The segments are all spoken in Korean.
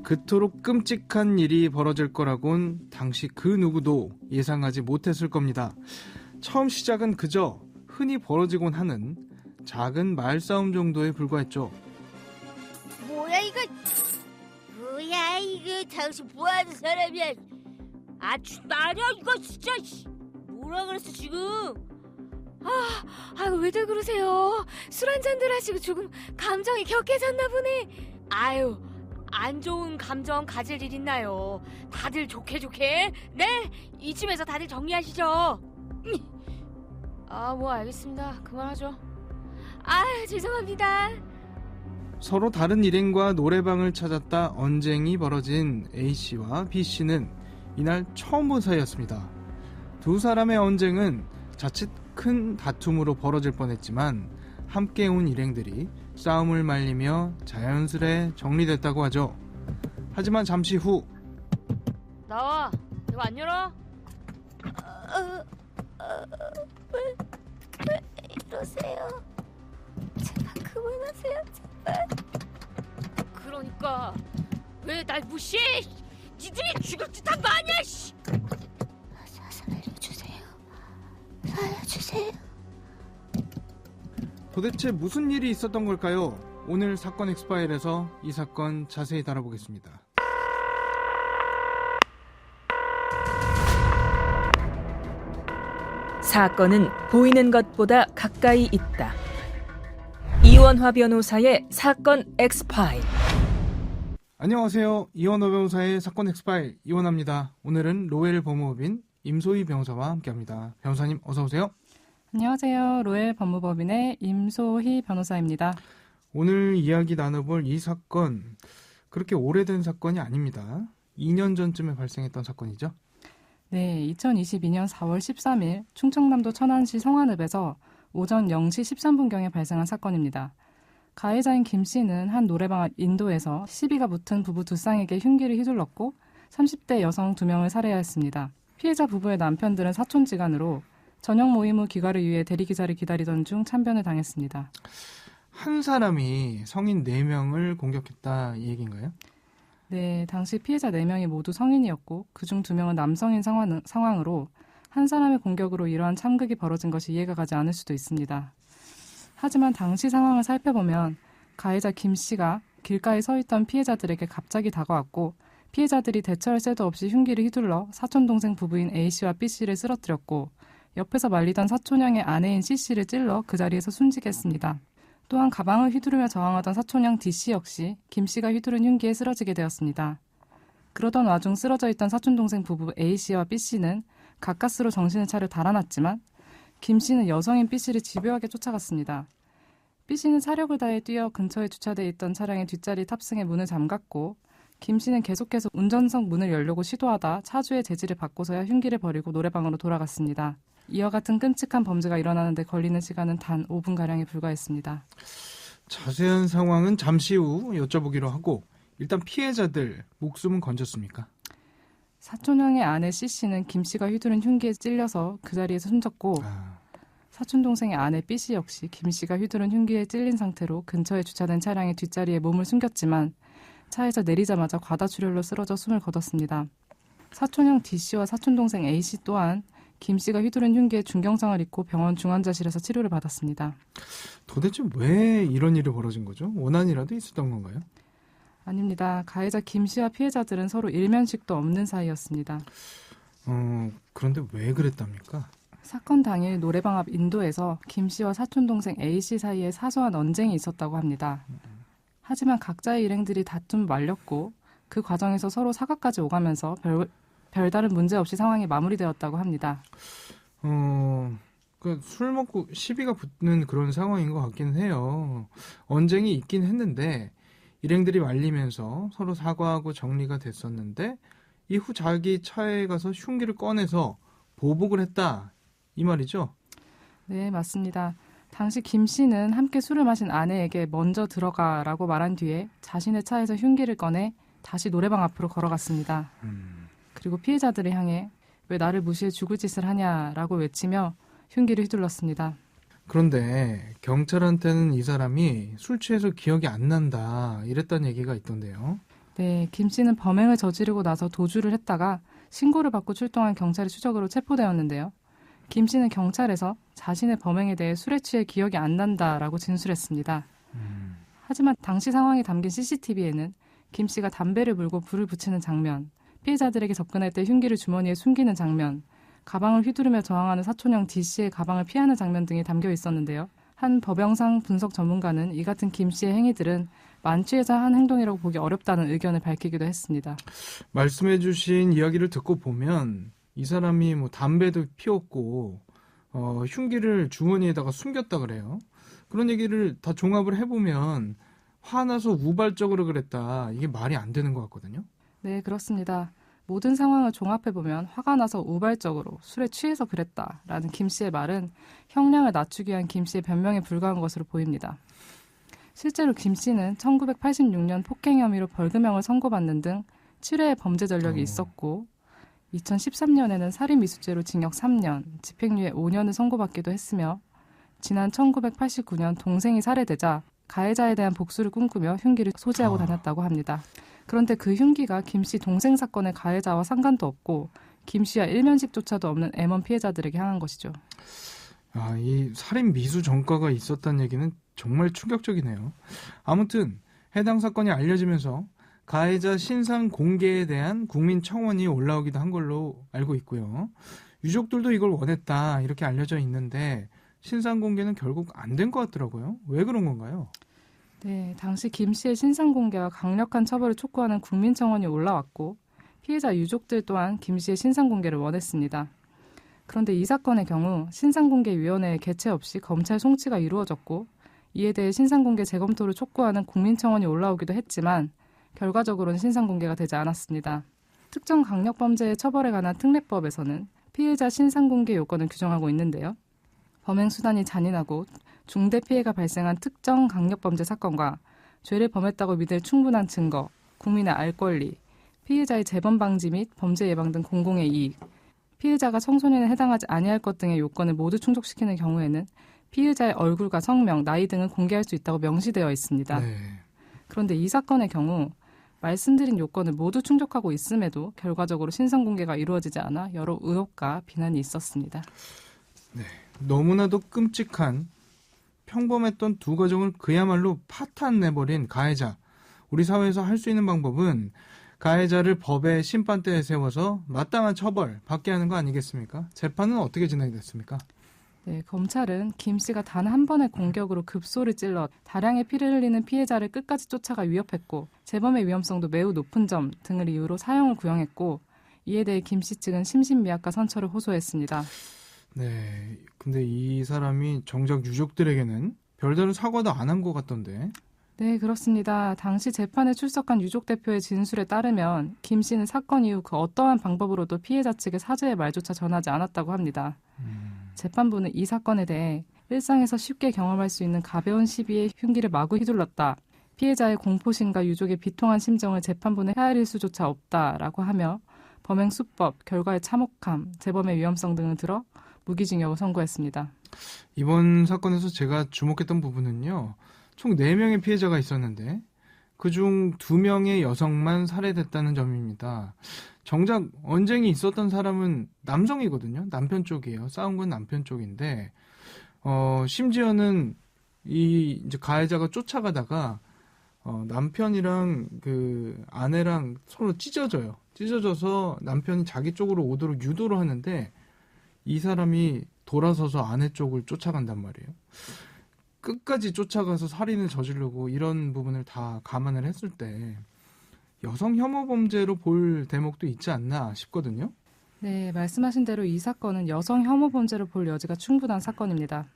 그토록 끔찍한 일이 벌어질 거라곤 당시 그 누구도 예상하지 못했을 겁니다. 처음 시작은 그저 흔히 벌어지곤 하는 작은 말싸움 정도에 불과했죠. 뭐야 이거? 뭐야 이거? 당신 뭐하는 사람이야? 나냐 이거 진짜. 뭐라 그랬어 지금? 왜들 그러세요? 술 한잔들 하시고 조금 감정이 격해졌나 보네. 안 좋은 감정 가질 일 있나요? 다들 좋게 네? 이쯤에서 다들 정리하시죠. 알겠습니다. 그만하죠. 죄송합니다. 서로 다른 일행과 노래방을 찾았다 언쟁이 벌어진 A씨와 B씨는 이날 처음 본 사이였습니다. 두 사람의 언쟁은 자칫 큰 다툼으로 벌어질 뻔했지만 함께 온 일행들이 싸움을 말리며 자연스레 정리됐다고 하죠. 하지만 잠시 후 나와. 이거 안 열어? 왜 이러세요? 제발 그만하세요 제발. 그러니까 왜 날 무시해? 니들이 죽을 듯한 거 아니야? 살려주세요. 도대체 무슨 일이 있었던 걸까요? 오늘 사건 엑스파일에서 이 사건 자세히 다뤄보겠습니다. 사건은 보이는 것보다 가까이 있다. 이원화 변호사의 사건 엑스파일. 안녕하세요. 이원화 변호사의 사건 엑스파일 이원화입니다. 오늘은 로엘 법무법인 임소희 변호사와 함께합니다. 변호사님 어서 오세요. 안녕하세요. 로엘 법무법인의 임소희 변호사입니다. 오늘 이야기 나눠볼 이 사건 그렇게 오래된 사건이 아닙니다. 2년 전쯤에 발생했던 사건이죠. 네, 2022년 4월 13일 충청남도 천안시 성안읍에서 오전 0시 13분경에 발생한 사건입니다. 가해자인 김 씨는 한 노래방 앞 인도에서 시비가 붙은 부부 두 쌍에게 흉기를 휘둘렀고 30대 여성 2명을 살해하였습니다. 피해자 부부의 남편들은 사촌지간으로 저녁 모임 후 귀가를 위해 대리기사를 기다리던 중 참변을 당했습니다. 한 사람이 성인 4명을 공격했다 이 얘기인가요? 네, 당시 피해자 4명이 모두 성인이었고 그중 2명은 남성인 상황으로 한 사람의 공격으로 이러한 참극이 벌어진 것이 이해가 가지 않을 수도 있습니다. 하지만 당시 상황을 살펴보면 가해자 김 씨가 길가에 서 있던 피해자들에게 갑자기 다가왔고 피해자들이 대처할 새도 없이 흉기를 휘둘러 사촌동생 부부인 A씨와 B씨를 쓰러뜨렸고 옆에서 말리던 사촌형의 아내인 C씨를 찔러 그 자리에서 숨지게 했습니다. 또한 가방을 휘두르며 저항하던 사촌형 D씨 역시 김 씨가 휘두른 흉기에 쓰러지게 되었습니다. 그러던 와중 쓰러져 있던 사촌동생 부부 A씨와 B씨는 가까스로 정신을 차려 달아났지만 김 씨는 여성인 B씨를 집요하게 쫓아갔습니다. B씨는 사력을 다해 뛰어 근처에 주차되어 있던 차량의 뒷자리 탑승해 문을 잠갔고 김 씨는 계속해서 운전석 문을 열려고 시도하다 차주의 제지를 받고서야 흉기를 버리고 노래방으로 돌아갔습니다. 이와 같은 끔찍한 범죄가 일어나는데 걸리는 시간은 단 5분가량에 불과했습니다. 자세한 상황은 잠시 후 여쭤보기로 하고 일단 피해자들 목숨은 건졌습니까? 사촌형의 아내 C씨는 김 씨가 휘두른 흉기에 찔려서 그 자리에서 숨졌고 사촌동생의 아내 B씨 역시 김 씨가 휘두른 흉기에 찔린 상태로 근처에 주차된 차량의 뒷자리에 몸을 숨겼지만 차에서 내리자마자 과다출혈로 쓰러져 숨을 거뒀습니다. 사촌형 D씨와 사촌동생 A씨 또한 김 씨가 휘두른 흉기에 중경상을 입고 병원 중환자실에서 치료를 받았습니다. 도대체 왜 이런 일이 벌어진 거죠? 원한이라도 있었던 건가요? 아닙니다. 가해자 김 씨와 피해자들은 서로 일면식도 없는 사이였습니다. 그런데 왜 그랬답니까? 사건 당일 노래방 앞 인도에서 김 씨와 사촌동생 A씨 사이에 사소한 언쟁이 있었다고 합니다. 하지만 각자의 일행들이 다툼을 말렸고 그 과정에서 서로 사과까지 오가면서 별다른 문제 없이 상황이 마무리되었다고 합니다. 술 먹고 시비가 붙는 그런 상황인 것 같기는 해요. 언쟁이 있긴 했는데 일행들이 말리면서 서로 사과하고 정리가 됐었는데 이후 자기 차에 가서 흉기를 꺼내서 보복을 했다 이 말이죠? 네, 맞습니다. 당시 김 씨는 함께 술을 마신 아내에게 먼저 들어가라고 말한 뒤에 자신의 차에서 흉기를 꺼내 다시 노래방 앞으로 걸어갔습니다. 그리고 피해자들을 향해 왜 나를 무시해 죽을 짓을 하냐라고 외치며 흉기를 휘둘렀습니다. 그런데 경찰한테는 이 사람이 술 취해서 기억이 안 난다 이랬다는 얘기가 있던데요. 네, 김 씨는 범행을 저지르고 나서 도주를 했다가 신고를 받고 출동한 경찰의 추적으로 체포되었는데요. 김 씨는 경찰에서 자신의 범행에 대해 술에 취해 기억이 안 난다라고 진술했습니다. 하지만 당시 상황이 담긴 CCTV에는 김 씨가 담배를 물고 불을 붙이는 장면, 피해자들에게 접근할 때 흉기를 주머니에 숨기는 장면, 가방을 휘두르며 저항하는 사촌형 D 씨의 가방을 피하는 장면 등이 담겨 있었는데요. 한 법영상 분석 전문가는 이 같은 김 씨의 행위들은 만취해서 한 행동이라고 보기 어렵다는 의견을 밝히기도 했습니다. 말씀해주신 이야기를 듣고 보면 이 사람이 뭐 담배도 피웠고 흉기를 주머니에다가 숨겼다 그래요. 그런 얘기를 다 종합을 해보면 화나서 우발적으로 그랬다. 이게 말이 안 되는 것 같거든요. 네, 그렇습니다. 모든 상황을 종합해보면 화가 나서 우발적으로 술에 취해서 그랬다라는 김 씨의 말은 형량을 낮추기 위한 김 씨의 변명에 불과한 것으로 보입니다. 실제로 김 씨는 1986년 폭행 혐의로 벌금형을 선고받는 등 7회의 범죄 전력이 있었고 2013년에는 살인 미수죄로 징역 3년, 집행유예 5년을 선고받기도 했으며 지난 1989년 동생이 살해되자 가해자에 대한 복수를 꿈꾸며 흉기를 소지하고 다녔다고 합니다. 그런데 그 흉기가 김 씨 동생 사건의 가해자와 상관도 없고 김 씨와 일면식조차도 없는 M1 피해자들에게 향한 것이죠. 이 살인 미수 전과가 있었다는 얘기는 정말 충격적이네요. 아무튼 해당 사건이 알려지면서 가해자 신상 공개에 대한 국민 청원이 올라오기도 한 걸로 알고 있고요. 유족들도 이걸 원했다 이렇게 알려져 있는데 신상 공개는 결국 안 된 것 같더라고요. 왜 그런 건가요? 네, 당시 김 씨의 신상 공개와 강력한 처벌을 촉구하는 국민 청원이 올라왔고 피해자 유족들 또한 김 씨의 신상 공개를 원했습니다. 그런데 이 사건의 경우 신상공개위원회의 개최 없이 검찰 송치가 이루어졌고 이에 대해 신상공개 재검토를 촉구하는 국민청원이 올라오기도 했지만 결과적으로는 신상공개가 되지 않았습니다. 특정 강력범죄의 처벌에 관한 특례법에서는 피해자 신상공개 요건을 규정하고 있는데요. 범행 수단이 잔인하고 중대 피해가 발생한 특정 강력범죄 사건과 죄를 범했다고 믿을 충분한 증거, 국민의 알 권리, 피해자의 재범 방지 및 범죄 예방 등 공공의 이익, 피해자가 청소년에 해당하지 아니할 것 등의 요건을 모두 충족시키는 경우에는 피해자의 얼굴과 성명, 나이 등을 공개할 수 있다고 명시되어 있습니다. 네. 그런데 이 사건의 경우 말씀드린 요건을 모두 충족하고 있음에도 결과적으로 신상공개가 이루어지지 않아 여러 의혹과 비난이 있었습니다. 네. 너무나도 끔찍한 평범했던 두 가정을 그야말로 파탄 내버린 가해자. 우리 사회에서 할 수 있는 방법은 가해자를 법의 심판대에 세워서 마땅한 처벌 받게 하는 거 아니겠습니까? 재판은 어떻게 진행됐습니까? 네, 검찰은 김 씨가 단 한 번의 공격으로 급소를 찔러 다량의 피를 흘리는 피해자를 끝까지 쫓아가 위협했고 재범의 위험성도 매우 높은 점 등을 이유로 사형을 구형했고 이에 대해 김 씨 측은 심신미약과 선처를 호소했습니다. 네, 근데 이 사람이 정작 유족들에게는 별다른 사과도 안 한 것 같던데. 네, 그렇습니다. 당시 재판에 출석한 유족 대표의 진술에 따르면 김 씨는 사건 이후 그 어떠한 방법으로도 피해자 측에 사죄의 말조차 전하지 않았다고 합니다. 재판부는 이 사건에 대해 일상에서 쉽게 경험할 수 있는 가벼운 시비에 흉기를 마구 휘둘렀다. 피해자의 공포심과 유족의 비통한 심정을 재판부는 헤아릴 수조차 없다라고 하며 범행 수법, 결과의 참혹함, 재범의 위험성 등을 들어 무기징역을 선고했습니다. 이번 사건에서 제가 주목했던 부분은요. 총 4명의 피해자가 있었는데 그중 2명의 여성만 살해됐다는 점입니다. 정작 언쟁이 있었던 사람은 남성이거든요. 남편 쪽이에요. 싸운 건 남편 쪽인데 심지어는 이제 가해자가 쫓아가다가 남편이랑 그 아내랑 서로 찢어져요. 찢어져서 남편이 자기 쪽으로 오도록 유도를 하는데 이 사람이 돌아서서 아내 쪽을 쫓아간단 말이에요. 끝까지 쫓아가서 살인을 저지르고 이런 부분을 다 감안을 했을 때 여성 혐오 범죄로 볼 대목도 있지 않나 싶거든요. 네, 말씀하신 대로 이 사건은 여성 혐오 범죄로 볼 여지가 충분한 사건입니다.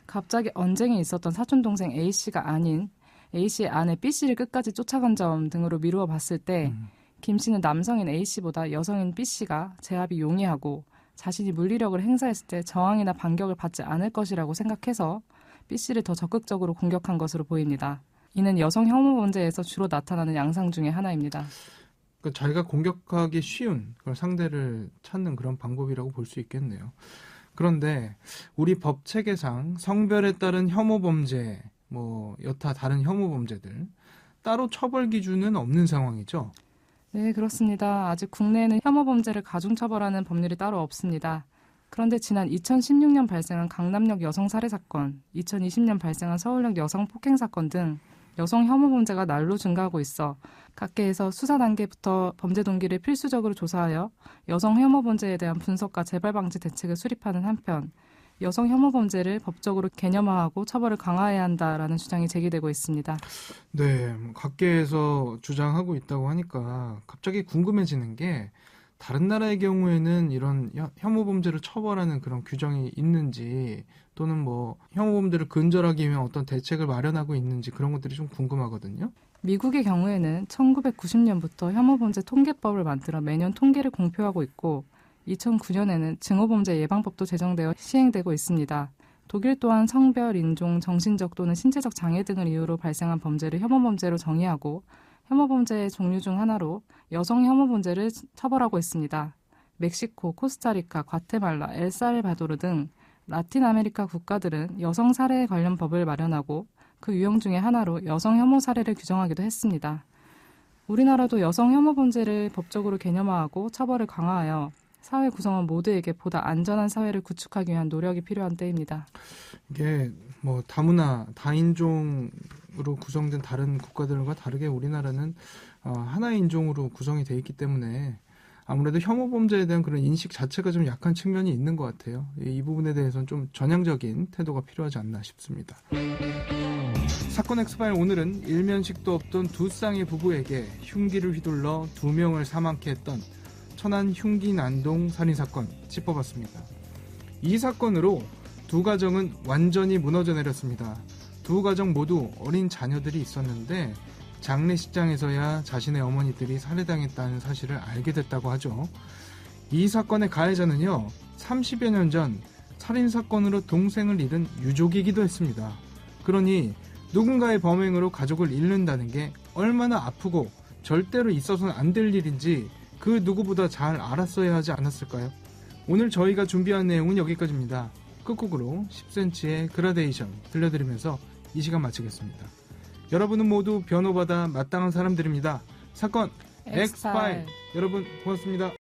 갑자기 언쟁이 있었던 사촌동생 A씨가 아닌 A씨의 아내 B씨를 끝까지 쫓아간 점 등으로 미루어 봤을 때 김씨는 남성인 A씨보다 여성인 B씨가 제압이 용이하고 자신이 물리력을 행사했을 때 저항이나 반격을 받지 않을 것이라고 생각해서 B씨를 더 적극적으로 공격한 것으로 보입니다. 이는 여성 혐오 범죄에서 주로 나타나는 양상 중에 하나입니다. 그러니까 자기가 공격하기 쉬운 그런 상대를 찾는 그런 방법이라고 볼 수 있겠네요. 그런데 우리 법 체계상 성별에 따른 혐오 범죄, 여타 다른 혐오 범죄들 따로 처벌 기준은 없는 상황이죠. 네, 그렇습니다. 아직 국내에는 혐오 범죄를 가중처벌하는 법률이 따로 없습니다. 그런데 지난 2016년 발생한 강남역 여성 살해 사건, 2020년 발생한 서울역 여성 폭행 사건 등 여성 혐오 범죄가 날로 증가하고 있어 각계에서 수사 단계부터 범죄 동기를 필수적으로 조사하여 여성 혐오 범죄에 대한 분석과 재발 방지 대책을 수립하는 한편 여성 혐오 범죄를 법적으로 개념화하고 처벌을 강화해야 한다라는 주장이 제기되고 있습니다. 네, 각계에서 주장하고 있다고 하니까 갑자기 궁금해지는 게 다른 나라의 경우에는 이런 혐오 범죄를 처벌하는 그런 규정이 있는지 또는 뭐 혐오 범죄를 근절하기 위한 어떤 대책을 마련하고 있는지 그런 것들이 좀 궁금하거든요. 미국의 경우에는 1990년부터 혐오 범죄 통계법을 만들어 매년 통계를 공표하고 있고 2009년에는 증오범죄 예방법도 제정되어 시행되고 있습니다. 독일 또한 성별, 인종, 정신적 또는 신체적 장애 등을 이유로 발생한 범죄를 혐오 범죄로 정의하고 혐오 범죄의 종류 중 하나로 여성 혐오 범죄를 처벌하고 있습니다. 멕시코, 코스타리카, 과테말라, 엘살바도르 등 라틴 아메리카 국가들은 여성 살해 관련 법을 마련하고 그 유형 중의 하나로 여성 혐오 살해를 규정하기도 했습니다. 우리나라도 여성 혐오 범죄를 법적으로 개념화하고 처벌을 강화하여 사회 구성원 모두에게 보다 안전한 사회를 구축하기 위한 노력이 필요한 때입니다. 이게 뭐 다문화, 다인종으로 구성된 다른 국가들과 다르게 우리나라는 하나의 인종으로 구성이 돼 있기 때문에 아무래도 혐오 범죄에 대한 그런 인식 자체가 좀 약한 측면이 있는 것 같아요. 이 부분에 대해서는 좀 전향적인 태도가 필요하지 않나 싶습니다. 사건 엑스파일 오늘은 일면식도 없던 두 쌍의 부부에게 흉기를 휘둘러 2명을 사망케 했던 천안 흉기 난동 살인사건 짚어봤습니다. 이 사건으로 두 가정은 완전히 무너져 내렸습니다. 두 가정 모두 어린 자녀들이 있었는데 장례식장에서야 자신의 어머니들이 살해당했다는 사실을 알게 됐다고 하죠. 이 사건의 가해자는요, 30여 년 전 살인사건으로 동생을 잃은 유족이기도 했습니다. 그러니 누군가의 범행으로 가족을 잃는다는 게 얼마나 아프고 절대로 있어서는 안 될 일인지 그 누구보다 잘 알았어야 하지 않았을까요? 오늘 저희가 준비한 내용은 여기까지입니다. 끝곡으로 10cm의 그라데이션 들려드리면서 이 시간 마치겠습니다. 여러분은 모두 변호받아 마땅한 사람들입니다. 사건 엑스파일. 여러분 고맙습니다.